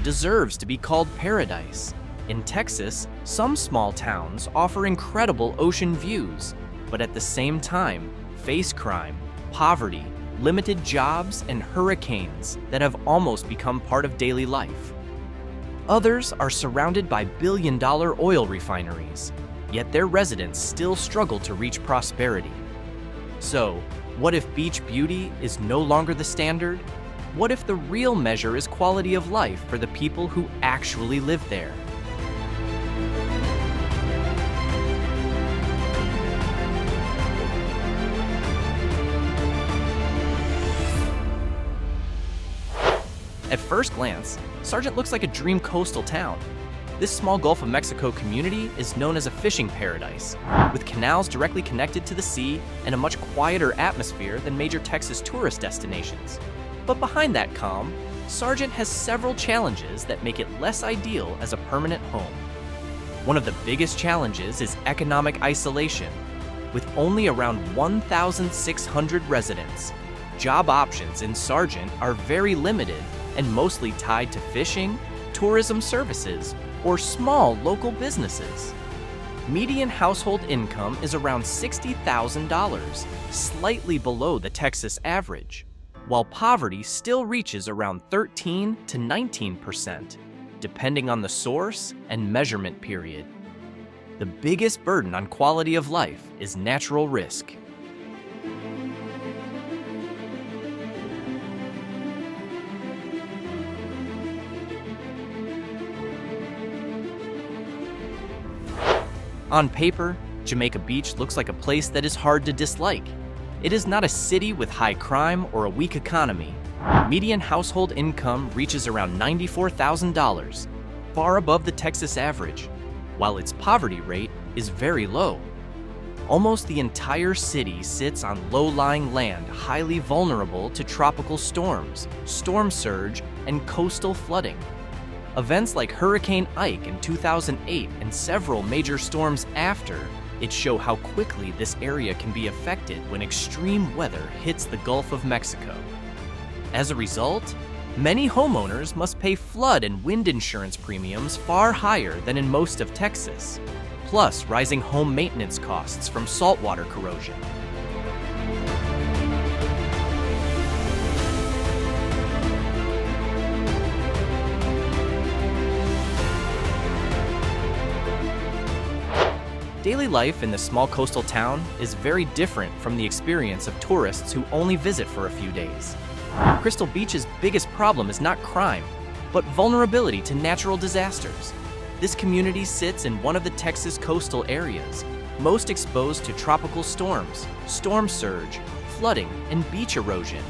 deserves to be called paradise. In Texas, some small towns offer incredible ocean views, but at the same time, face crime, poverty, limited jobs, and hurricanes that have almost become part of daily life. Others are surrounded by billion-dollar oil refineries, yet their residents still struggle to reach prosperity. So, what if beach beauty is no longer the standard? What if the real measure is quality of life for the people who actually live there? At first glance, Sargent looks like a dream coastal town. This small Gulf of Mexico community is known as a fishing paradise, with canals directly connected to the sea and a much quieter atmosphere than major Texas tourist destinations. But behind that calm, Sargent has several challenges that make it less ideal as a permanent home. One of the biggest challenges is economic isolation. With only around 1,600 residents, job options in Sargent are very limited and mostly tied to fishing, tourism services, or small local businesses. Median household income is around $60,000, slightly below the Texas average, while poverty still reaches around 13 to 19%, depending on the source and measurement period. The biggest burden on quality of life is natural risk. On paper, Jamaica Beach looks like a place that is hard to dislike. It is not a city with high crime or a weak economy. Median household income reaches around $94,000, far above the Texas average, while its poverty rate is very low. Almost the entire city sits on low-lying land highly vulnerable to tropical storms, storm surge, and coastal flooding. Events like Hurricane Ike in 2008 and several major storms after it show how quickly this area can be affected when extreme weather hits the Gulf of Mexico. As a result, many homeowners must pay flood and wind insurance premiums far higher than in most of Texas, plus rising home maintenance costs from saltwater corrosion. Daily life in the small coastal town is very different from the experience of tourists who only visit for a few days. Crystal Beach's biggest problem is not crime, but vulnerability to natural disasters. This community sits in one of the Texas coastal areas, most exposed to tropical storms, storm surge, flooding, and beach erosion.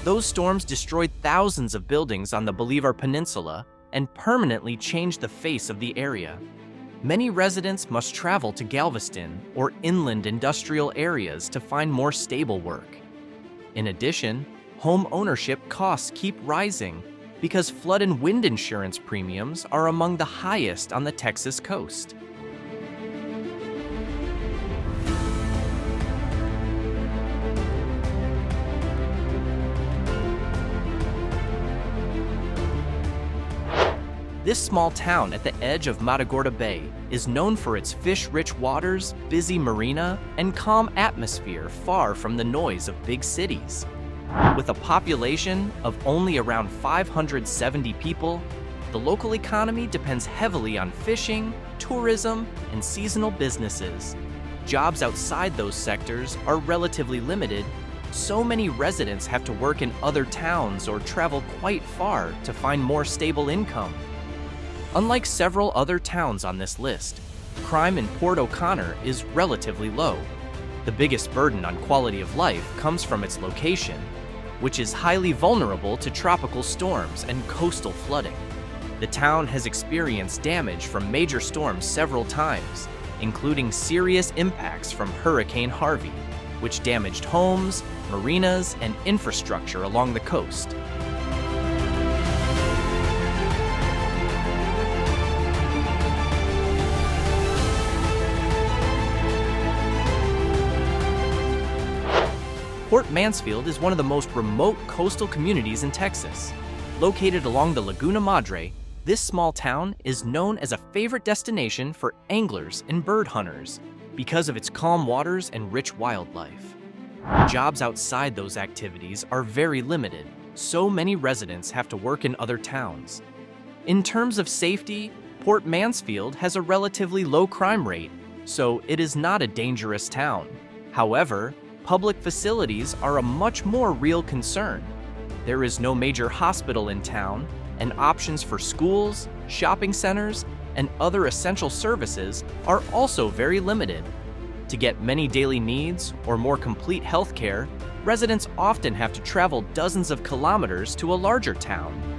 Those storms destroyed thousands of buildings on the Bolivar Peninsula and permanently changed the face of the area. Many residents must travel to Galveston or inland industrial areas to find more stable work. In addition, home ownership costs keep rising because flood and wind insurance premiums are among the highest on the Texas coast. This small town at the edge of Matagorda Bay is known for its fish-rich waters, busy marina, and calm atmosphere far from the noise of big cities. With a population of only around 570 people, the local economy depends heavily on fishing, tourism, and seasonal businesses. Jobs outside those sectors are relatively limited. So many residents have to work in other towns or travel quite far to find more stable income. Unlike several other towns on this list, crime in Port O'Connor is relatively low. The biggest burden on quality of life comes from its location, which is highly vulnerable to tropical storms and coastal flooding. The town has experienced damage from major storms several times, including serious impacts from Hurricane Harvey, which damaged homes, marinas, and infrastructure along the coast. Port Mansfield is one of the most remote coastal communities in Texas. Located along the Laguna Madre, this small town is known as a favorite destination for anglers and bird hunters because of its calm waters and rich wildlife. Jobs outside those activities are very limited, so many residents have to work in other towns. In terms of safety, Port Mansfield has a relatively low crime rate, so it is not a dangerous town. However, public facilities are a much more real concern. There is no major hospital in town, and options for schools, shopping centers, and other essential services are also very limited. To get many daily needs or more complete health care, residents often have to travel dozens of kilometers to a larger town.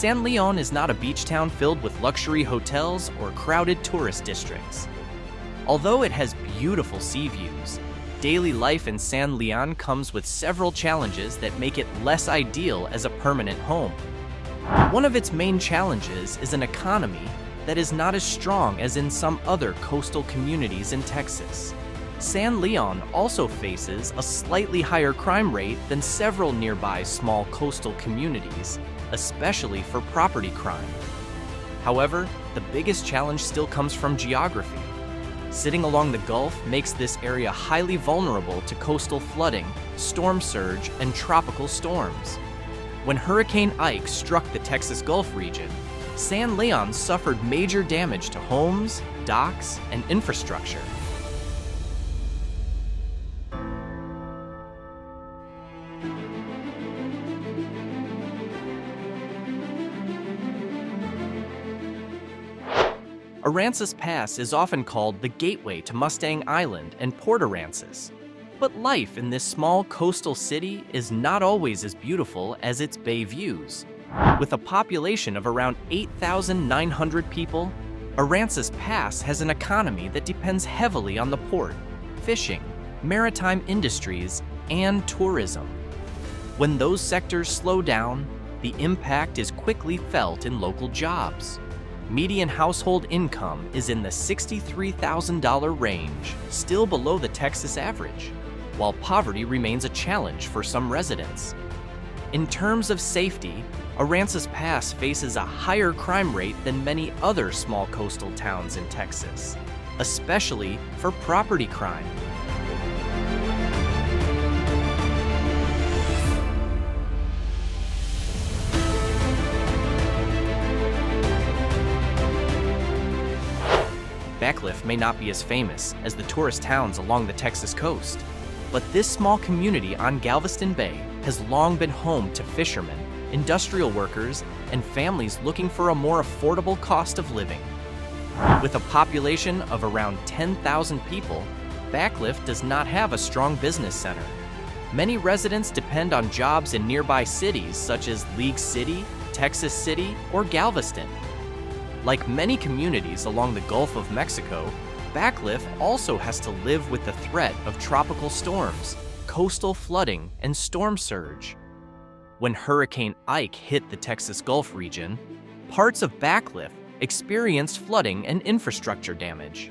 San Leon is not a beach town filled with luxury hotels or crowded tourist districts. Although it has beautiful sea views, daily life in San Leon comes with several challenges that make it less ideal as a permanent home. One of its main challenges is an economy that is not as strong as in some other coastal communities in Texas. San Leon also faces a slightly higher crime rate than several nearby small coastal communities, especially for property crime. However, the biggest challenge still comes from geography. Sitting along the Gulf makes this area highly vulnerable to coastal flooding, storm surge, and tropical storms. When Hurricane Ike struck the Texas Gulf region, San Leon suffered major damage to homes, docks, and infrastructure. Aransas Pass is often called the gateway to Mustang Island and Port Aransas. But life in this small coastal city is not always as beautiful as its bay views. With a population of around 8,900 people, Aransas Pass has an economy that depends heavily on the port, fishing, maritime industries, and tourism. When those sectors slow down, the impact is quickly felt in local jobs. Median household income is in the $63,000 range, still below the Texas average, while poverty remains a challenge for some residents. In terms of safety, Aransas Pass faces a higher crime rate than many other small coastal towns in Texas, especially for property crime. Bacliff may not be as famous as the tourist towns along the Texas coast, but this small community on Galveston Bay has long been home to fishermen, industrial workers, and families looking for a more affordable cost of living. With a population of around 10,000 people, Bacliff does not have a strong business center. Many residents depend on jobs in nearby cities such as League City, Texas City, or Galveston. Like many communities along the Gulf of Mexico, Bacliff also has to live with the threat of tropical storms, coastal flooding, and storm surge. When Hurricane Ike hit the Texas Gulf region, parts of Bacliff experienced flooding and infrastructure damage.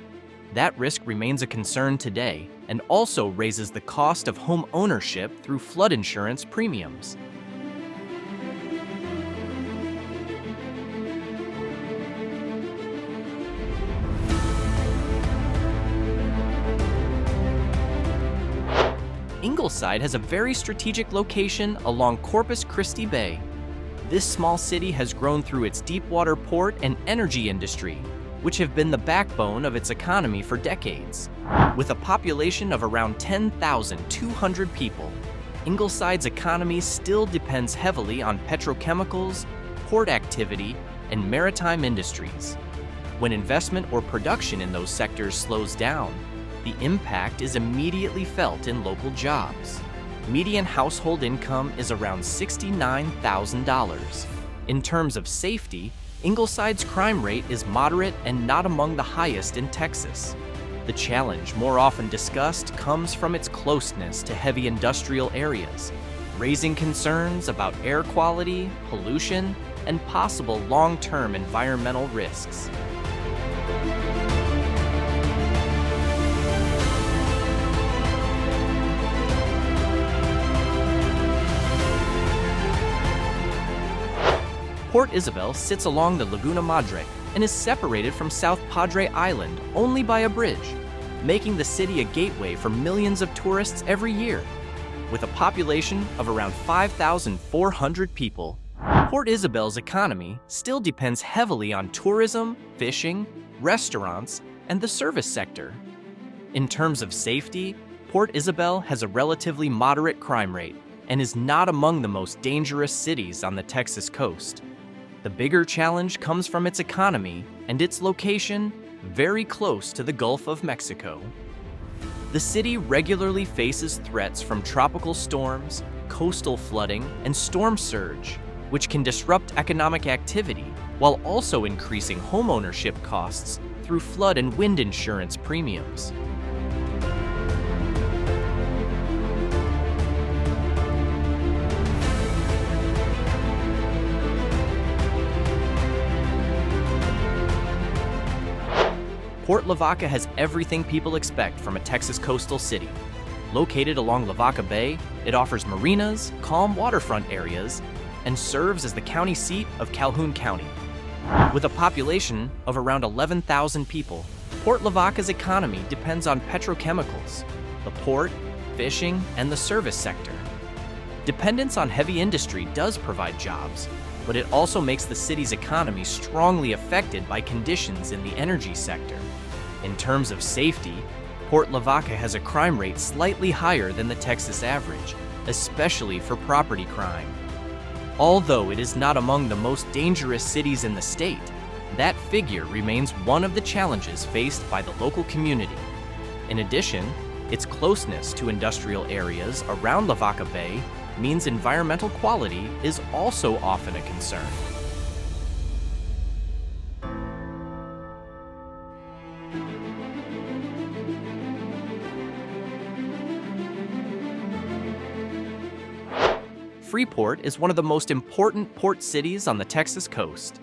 That risk remains a concern today and also raises the cost of home ownership through flood insurance premiums. Ingleside has a very strategic location along Corpus Christi Bay. This small city has grown through its deepwater port and energy industry, which have been the backbone of its economy for decades. With a population of around 10,200 people, Ingleside's economy still depends heavily on petrochemicals, port activity, and maritime industries. When investment or production in those sectors slows down, the impact is immediately felt in local jobs. Median household income is around $69,000. In terms of safety, Ingleside's crime rate is moderate and not among the highest in Texas. The challenge more often discussed comes from its closeness to heavy industrial areas, raising concerns about air quality, pollution, and possible long-term environmental risks. Port Isabel sits along the Laguna Madre and is separated from South Padre Island only by a bridge, making the city a gateway for millions of tourists every year. With a population of around 5,400 people, Port Isabel's economy still depends heavily on tourism, fishing, restaurants, and the service sector. In terms of safety, Port Isabel has a relatively moderate crime rate and is not among the most dangerous cities on the Texas coast. The bigger challenge comes from its economy and its location very close to the Gulf of Mexico. The city regularly faces threats from tropical storms, coastal flooding, and storm surge, which can disrupt economic activity while also increasing homeownership costs through flood and wind insurance premiums. Port Lavaca has everything people expect from a Texas coastal city. Located along Lavaca Bay, it offers marinas, calm waterfront areas, and serves as the county seat of Calhoun County. With a population of around 11,000 people, Port Lavaca's economy depends on petrochemicals, the port, fishing, and the service sector. Dependence on heavy industry does provide jobs, but it also makes the city's economy strongly affected by conditions in the energy sector. In terms of safety, Port Lavaca has a crime rate slightly higher than the Texas average, especially for property crime. Although it is not among the most dangerous cities in the state, that figure remains one of the challenges faced by the local community. In addition, its closeness to industrial areas around Lavaca Bay means environmental quality is also often a concern. Freeport is one of the most important port cities on the Texas coast.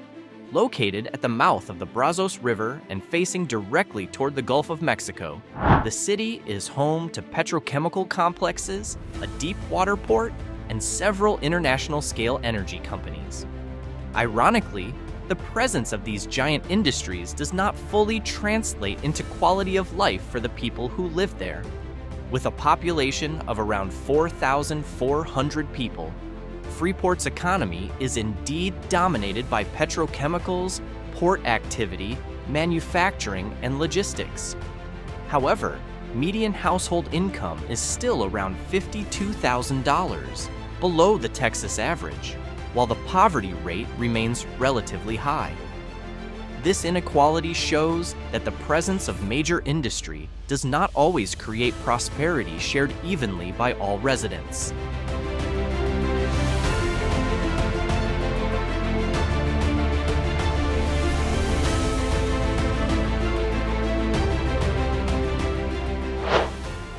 Located at the mouth of the Brazos River and facing directly toward the Gulf of Mexico, the city is home to petrochemical complexes, a deep water port, and several international-scale energy companies. Ironically, the presence of these giant industries does not fully translate into quality of life for the people who live there. With a population of around 4,400 people, Freeport's economy is indeed dominated by petrochemicals, port activity, manufacturing, and logistics. However, median household income is still around $52,000, below the Texas average, while the poverty rate remains relatively high. This inequality shows that the presence of major industry does not always create prosperity shared evenly by all residents.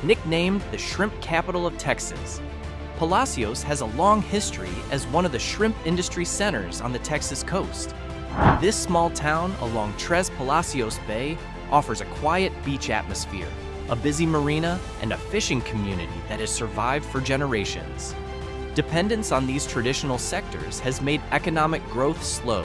Nicknamed the shrimp capital of Texas, Palacios has a long history as one of the shrimp industry centers on the Texas coast. This small town along Tres Palacios Bay offers a quiet beach atmosphere, a busy marina, and a fishing community that has survived for generations. Dependence on these traditional sectors has made economic growth slow.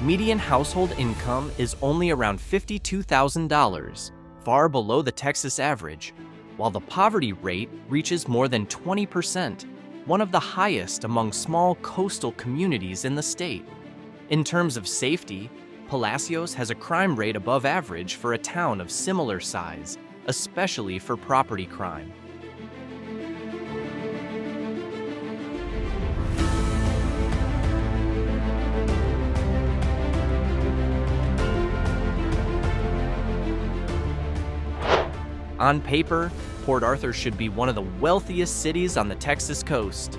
Median household income is only around $52,000, far below the Texas average, while the poverty rate reaches more than 20%, one of the highest among small coastal communities in the state. In terms of safety, Palacios has a crime rate above average for a town of similar size, especially for property crime. On paper, Port Arthur should be one of the wealthiest cities on the Texas coast.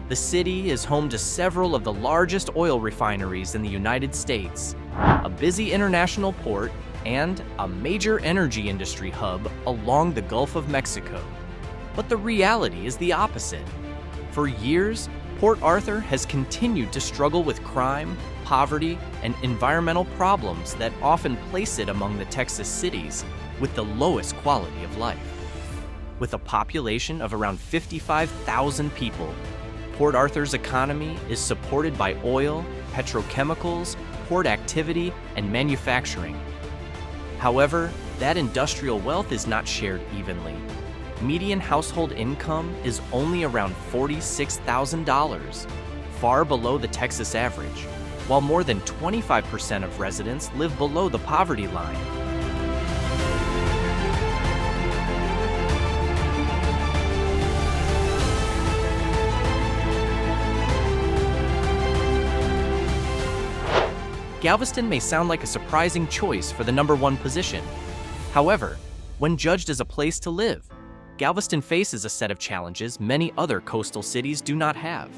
The city is home to several of the largest oil refineries in the United States, a busy international port, and a major energy industry hub along the Gulf of Mexico. But the reality is the opposite. For years, Port Arthur has continued to struggle with crime, poverty, and environmental problems that often place it among the Texas cities with the lowest quality of life. With a population of around 55,000 people, Port Arthur's economy is supported by oil, petrochemicals, port activity, and manufacturing. However, that industrial wealth is not shared evenly. Median household income is only around $46,000, far below the Texas average, while more than 25% of residents live below the poverty line. Galveston may sound like a surprising choice for the #1 position. However, when judged as a place to live, Galveston faces a set of challenges many other coastal cities do not have.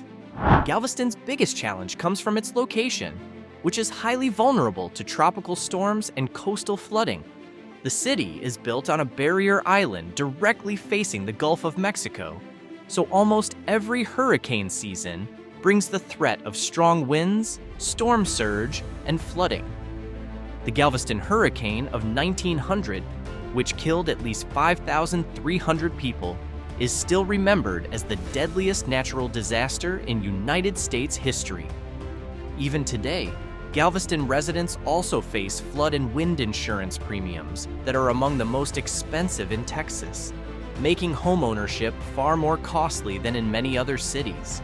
Galveston's biggest challenge comes from its location, which is highly vulnerable to tropical storms and coastal flooding. The city is built on a barrier island directly facing the Gulf of Mexico, so almost every hurricane season brings the threat of strong winds, storm surge, and flooding. The Galveston hurricane of 1900, which killed at least 5,300 people, is still remembered as the deadliest natural disaster in United States history. Even today, Galveston residents also face flood and wind insurance premiums that are among the most expensive in Texas, making homeownership far more costly than in many other cities.